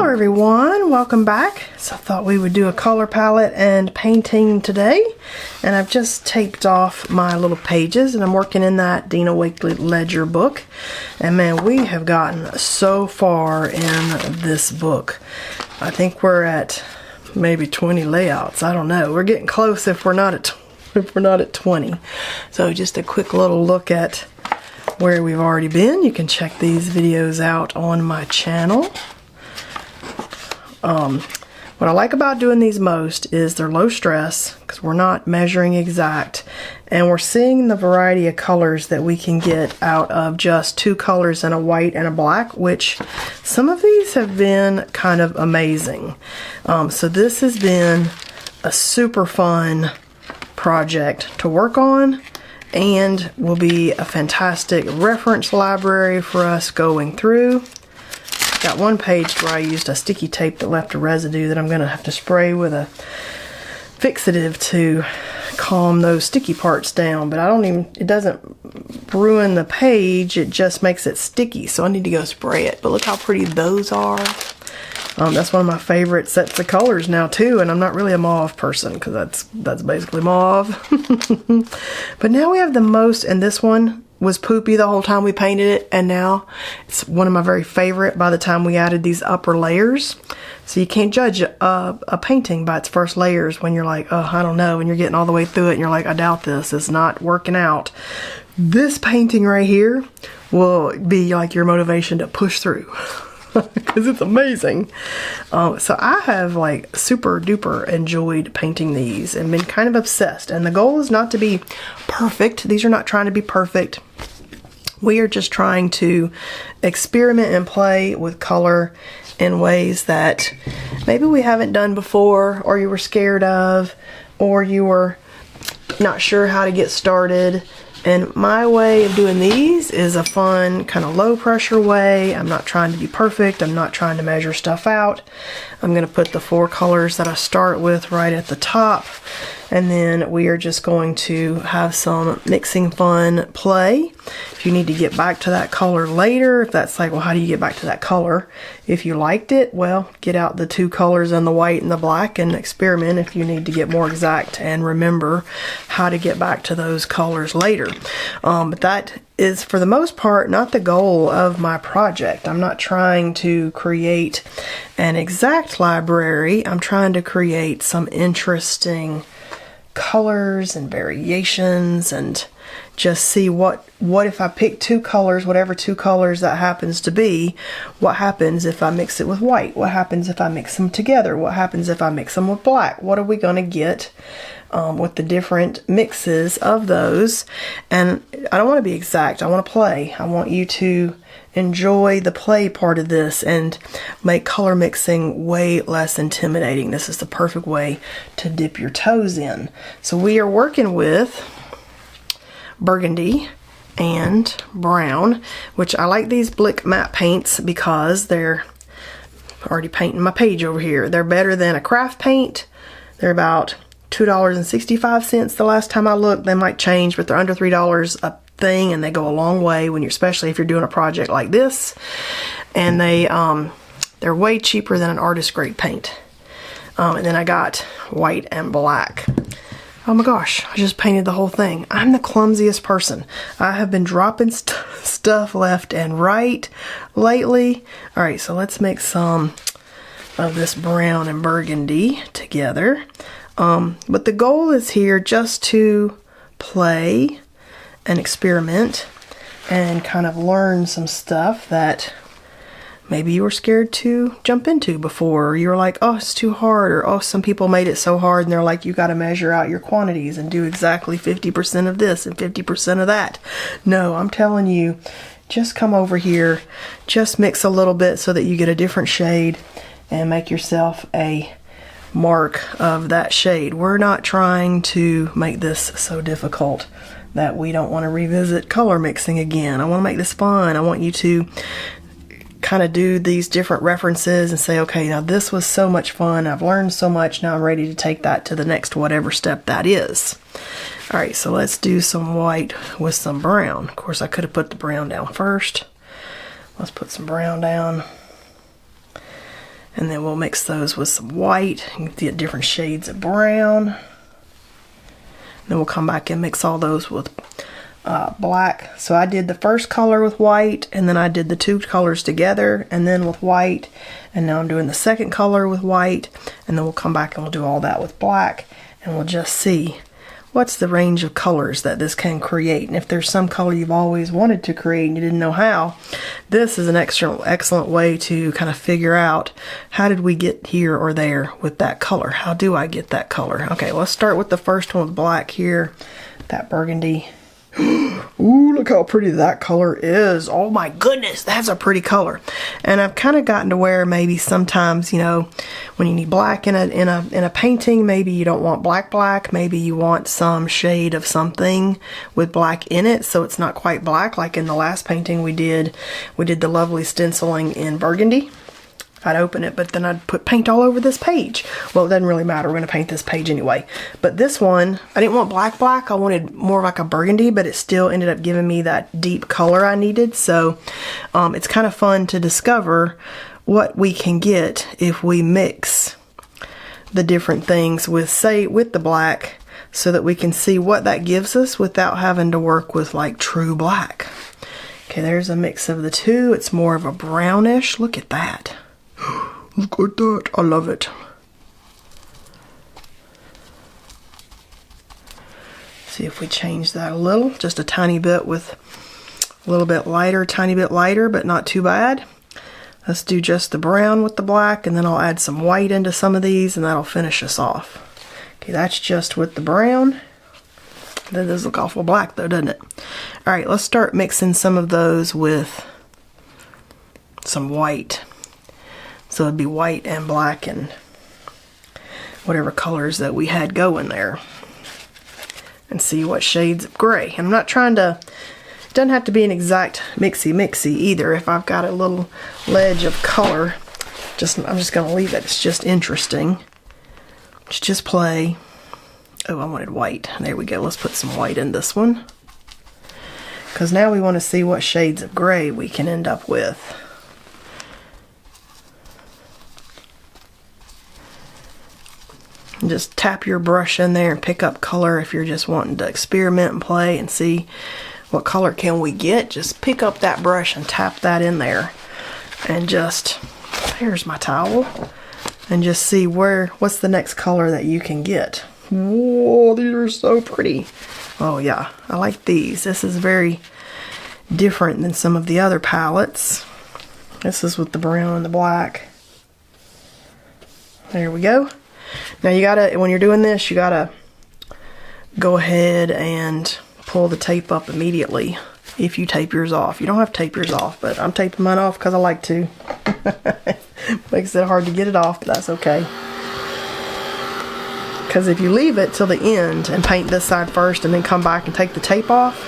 Hello everyone, welcome back. So I thought we would do a color palette and painting today, and I've just taped off my little pages and I'm working in that Dina Wakley ledger book, and man, we have gotten so far in this book. I think we're at maybe 20 layouts. I don't know, we're getting close if we're not at 20. So just a quick little look at where we've already been. You can check these videos out on my channel. What I like about doing these most is they're low stress because we're not measuring exact, and we're seeing the variety of colors that we can get out of just two colors and a white and a black, which some of these have been kind of amazing. So this has been a super fun project to work on and will be a fantastic reference library for us going through. Got one page where I used a sticky tape that left a residue that I'm going to have to spray with a fixative to calm those sticky parts down, but it doesn't ruin the page, it just makes it sticky, so I need to go spray it. But look how pretty those are. That's one of my favorite sets of colors now too, and I'm not really a mauve person because that's basically mauve. But now we have the most, and this one was poopy the whole time we painted it, and now it's one of my very favorite by the time we added these upper layers. So you can't judge a painting by its first layers when you're like, oh, I don't know, and you're getting all the way through it and you're like, I doubt this, it's not working out. This painting right here will be like your motivation to push through because it's amazing. So I have like super duper enjoyed painting these and been kind of obsessed, and the goal is not to be perfect. These are not trying to be perfect. We are just trying to experiment and play with color in ways that maybe we haven't done before, or you were scared of, or you were not sure how to get started. And my way of doing these is a fun, kind of low pressure way. I'm not trying to be perfect. I'm not trying to measure stuff out. I'm going to put the 4 colors that I start with right at the top. And then we are just going to have some mixing fun play. If you need to get back to that color later, if that's like, well, how do you get back to that color? If you liked it, well, get out the 2 colors and the white and the black and experiment if you need to get more exact and remember how to get back to those colors later. But that is, for the most part, not the goal of my project. I'm not trying to create an exact library. I'm trying to create some interesting colors and variations, and just see what if I pick 2 colors, whatever 2 colors that happens to be, what happens if I mix it with white? What happens if I mix them together? What happens if I mix them with black? What are we going to get with the different mixes of those? And I don't want to be exact. I want to play. I want you to enjoy the play part of this and make color mixing way less intimidating. This is the perfect way to dip your toes in. So we are working with Burgundy and brown, which I like these Blick Matte paints because they're already painting my page over here. They're better than a craft paint. They're about $2.65 the last time I looked. They might change, but they're under $3 a thing, and they go a long way when especially if you're doing a project like this. And they're way cheaper than an artist grade paint. And then I got white and black. Oh my gosh, I just painted the whole thing. I'm the clumsiest person. I have been dropping stuff left and right lately. All right, so let's make some of this brown and burgundy together. But the goal is here just to play and experiment and kind of learn some stuff that maybe you were scared to jump into before, or you're like, oh, it's too hard, or oh, some people made it so hard and they're like, you got to measure out your quantities and do exactly 50% of this and 50% of that. No, I'm telling you, just come over here, just mix a little bit so that you get a different shade and make yourself a mark of that shade. We're not trying to make this so difficult that we don't want to revisit color mixing again. I want to make this fun. I want you to kind of do these different references and say, okay, now this was so much fun. I've learned so much. Now I'm ready to take that to the next whatever step that is. All right, so let's do some white with some brown. Of course, I could have put the brown down first. Let's put some brown down. And then we'll mix those with some white and get different shades of brown. Then we'll come back and mix all those with black. So I did the first color with white, and then I did the two colors together and then with white, and now I'm doing the second color with white, and then we'll come back and we'll do all that with black, and we'll just see what's the range of colors that this can create. And if there's some color you've always wanted to create and you didn't know how, this is an excellent way to kind of figure out, how did we get here or there with that color? How do I get that color? Okay, let's start with the first one with black here, that burgundy. Ooh, look how pretty that color is. Oh my goodness, that's a pretty color. And I've kind of gotten to where maybe sometimes, you know, when you need black in a painting, maybe you don't want black, maybe you want some shade of something with black in it, so it's not quite black. Like in the last painting we did the lovely stenciling in burgundy. I'd open it, but then I'd put paint all over this page. Well, it doesn't really matter. We're going to paint this page anyway. But this one, I didn't want black. I wanted more like a burgundy, but it still ended up giving me that deep color I needed. So it's kind of fun to discover what we can get if we mix the different things with, say, with the black, so that we can see what that gives us without having to work with like true black. Okay, there's a mix of the two. It's more of a brownish. Look at that. Look at that. I love it. See if we change that a little, just a tiny bit, with a little bit lighter, tiny bit lighter, but not too bad. Let's do just the brown with the black, and then I'll add some white into some of these, and that'll finish us off. Okay, that's just with the brown. That does look awful black though, doesn't it? All right, let's start mixing some of those with some white. So it'd be white and black and whatever colors that we had going there. And see what shades of gray. And I'm not trying to, it doesn't have to be an exact mixy either. If I've got a little ledge of color, I'm just going to leave it. It's just interesting. Just play. Oh, I wanted white. There we go. Let's put some white in this one. Because now we want to see what shades of gray we can end up with. And just tap your brush in there and pick up color if you're just wanting to experiment and play and see what color can we get. Just pick up that brush and tap that in there and just, here's my towel, and just see what's the next color that you can get. Whoa, these are so pretty. Oh yeah, I like these. This is very different than some of the other palettes. This is with the brown and the black. There we go. Now you gotta, when you're doing this, you gotta go ahead and pull the tape up immediately if you tape yours off. You don't have to tape yours off, but I'm taping mine off because I like to. Makes it hard to get it off, but that's okay. Because if you leave it till the end and paint this side first and then come back and take the tape off,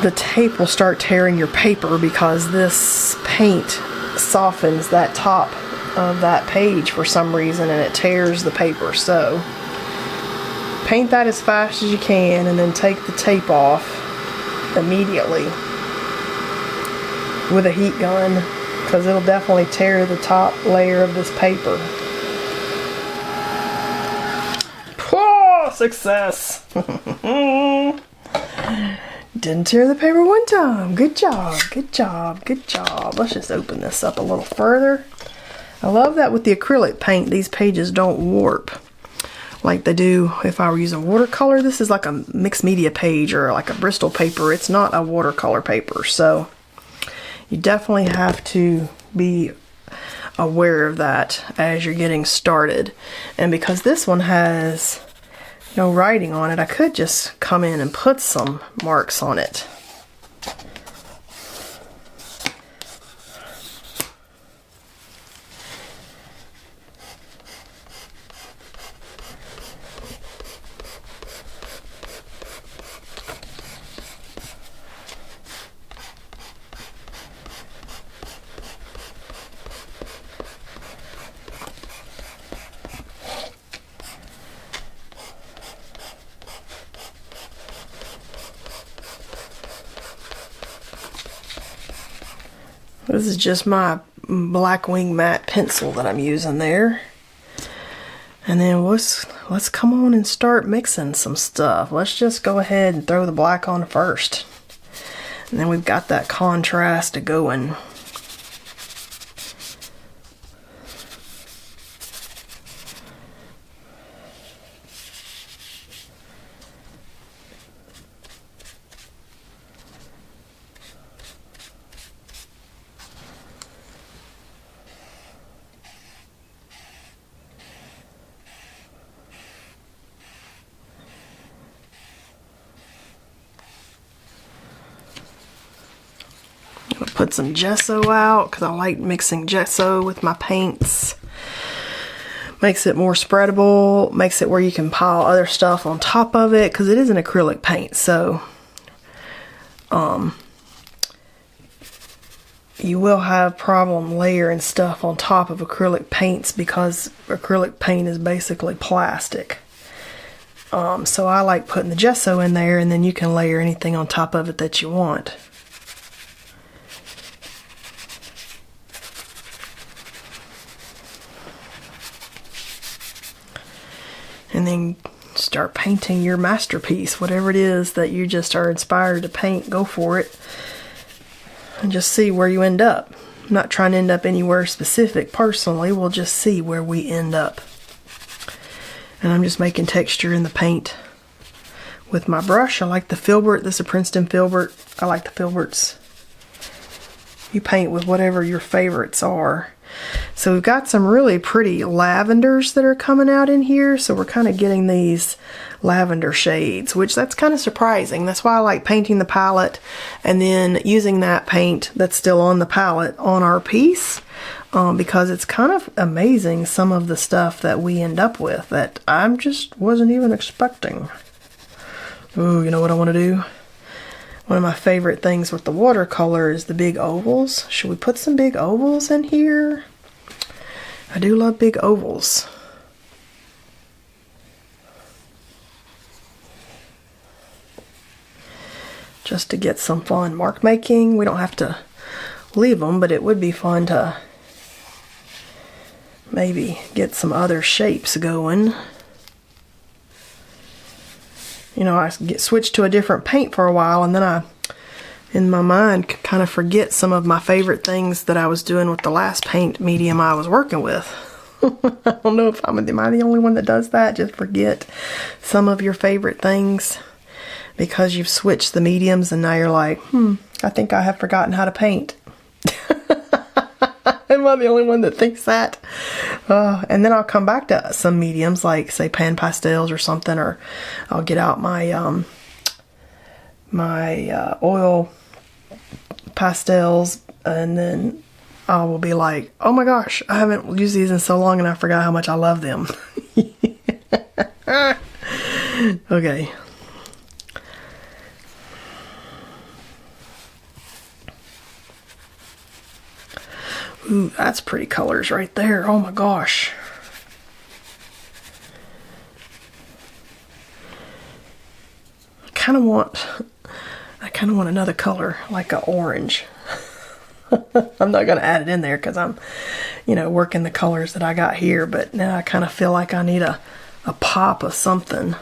the tape will start tearing your paper because this paint softens that top of that page for some reason, and it tears the paper. So paint that as fast as you can and then take the tape off immediately with a heat gun, because it'll definitely tear the top layer of this paper. Oh, success. Didn't tear the paper one time. Good job, good job, good job. Let's just open this up a little further. I love that with the acrylic paint, these pages don't warp like they do if I were using watercolor. This is like a mixed media page or like a Bristol paper. It's not a watercolor paper, so you definitely have to be aware of that as you're getting started. And because this one has no writing on it, I could just come in and put some marks on it. This is just my Blackwing matte pencil that I'm using there. And then let's come on and start mixing some stuff. Let's just go ahead and throw the black on first. And then we've got that contrast going. Put some gesso out because I like mixing gesso with my paints. Makes it more spreadable, makes it where you can pile other stuff on top of it because it is an acrylic paint. So you will have problem layering stuff on top of acrylic paints because acrylic paint is basically plastic. So I like putting the gesso in there, and then you can layer anything on top of it that you want. And then start painting your masterpiece, whatever it is that you just are inspired to paint. Go for it and just see where you end up. I'm not trying to end up anywhere specific personally. We'll just see where we end up. And I'm just making texture in the paint with my brush. I like the filbert. This is a Princeton filbert. I like the filberts. You paint with whatever your favorites are. So we've got some really pretty lavenders that are coming out in here. So we're kind of getting these lavender shades, which that's kind of surprising. That's why I like painting the palette and then using that paint that's still on the palette on our piece. Because it's kind of amazing some of the stuff that we end up with that I just wasn't even expecting. Ooh, you know what I want to do? One of my favorite things with the watercolor is the big ovals. Should we put some big ovals in here? I do love big ovals. Just to get some fun mark making. We don't have to leave them, but it would be fun to maybe get some other shapes going. You know, I switched to a different paint for a while, and then I, in my mind, kind of forget some of my favorite things that I was doing with the last paint medium I was working with. I don't know if am I the only one that does that? Just forget some of your favorite things because you've switched the mediums, and now you're like, I think I have forgotten how to paint. Am I the only one that thinks that? And then I'll come back to some mediums, like say pan pastels or something, or I'll get out my oil pastels, and then I will be like, oh my gosh, I haven't used these in so long and I forgot how much I love them. Okay. Ooh, that's pretty colors right there. Oh my gosh. I kind of want another color, like an orange. I'm not going to add it in there because I'm, working the colors that I got here, but now I kind of feel like I need a pop of something.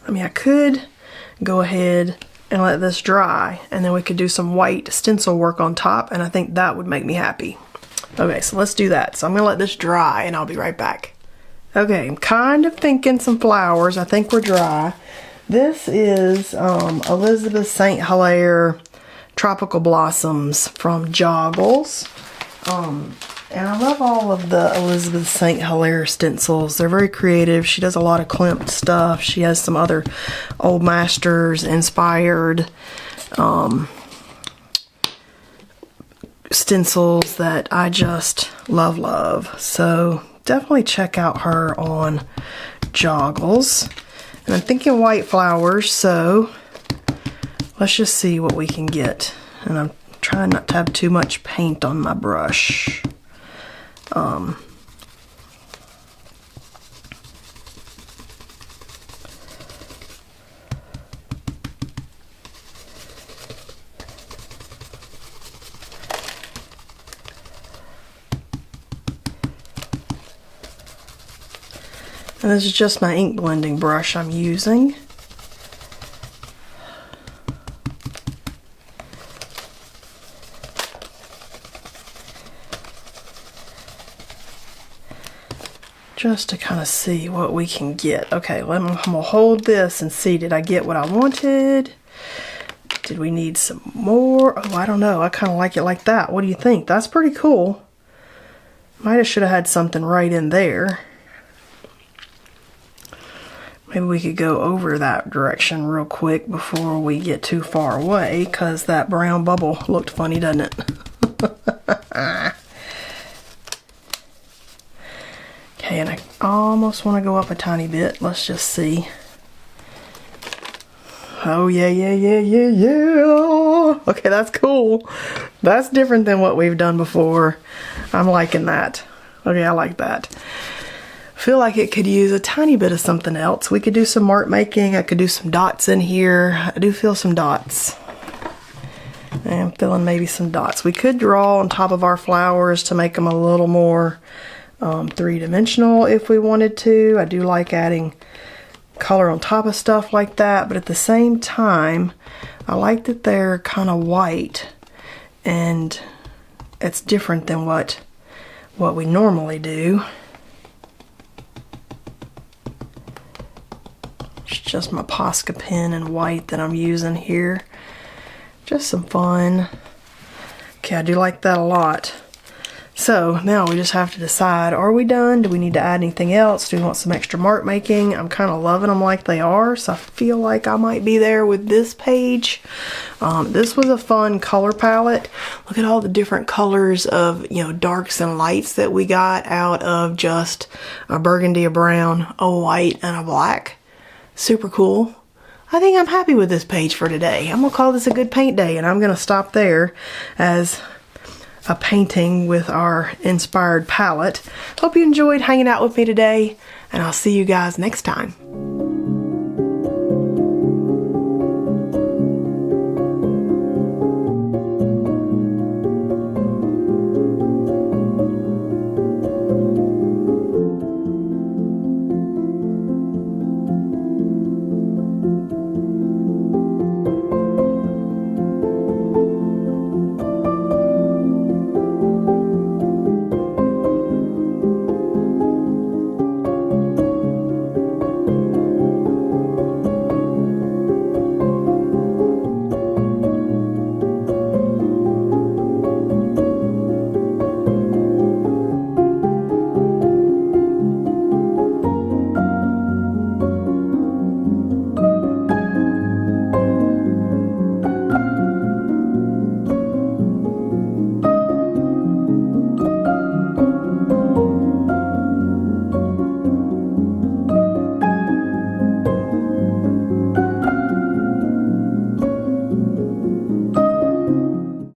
I mean, I could go ahead and let this dry, and then we could do some white stencil work on top, and I think that would make me happy. Okay, so let's do that. So I'm gonna let this dry, and I'll be right back. Okay, I'm kind of thinking some flowers. I think we're dry. This is Elizabeth St. Hilaire Tropical Blossoms from Joggles. And I love all of the Elizabeth St. Hilaire stencils. They're very creative. She does a lot of Klimt stuff. She has some other Old Masters inspired stencils that I just love. So definitely check out her on Joggles. And I'm thinking white flowers, so let's just see what we can get. And I'm trying not to have too much paint on my brush. And this is just my ink blending brush I'm using. Just to kind of see what we can get. Okay, I'm gonna hold this and see, did I get what I wanted? Did we need some more? Oh, I don't know. I kind of like it like that. What do you think? That's pretty cool. Might have should have had something right in there. Maybe we could go over that direction real quick before we get too far away, because that brown bubble looked funny, doesn't it? Okay, and I almost want to go up a tiny bit. Let's just see. Oh, yeah, yeah, yeah, yeah, yeah. Okay, that's cool. That's different than what we've done before. I'm liking that. Okay, I like that. Feel like it could use a tiny bit of something else. We could do some mark making. I could do some dots in here. I do feel some dots. I'm feeling maybe some dots. We could draw on top of our flowers to make them a little more three-dimensional if we wanted to. I do like adding color on top of stuff like that, but at the same time, I like that they're kind of white, and it's different than what we normally do. It's just my Posca pen in white that I'm using here. Just some fun. Okay, I do like that a lot. So now we just have to decide, are we done? Do we need to add anything else? Do we want some extra mark making? I'm kind of loving them like they are, so I feel like I might be there with this page. This was a fun color palette. Look at all the different colors of, you know, darks and lights that we got out of just a burgundy, a brown, a white, and a black. Super cool. I think I'm happy with this page for today. I'm gonna call this a good paint day, and I'm gonna stop there as a painting with our inspired palette. Hope you enjoyed hanging out with me today, and I'll see you guys next time.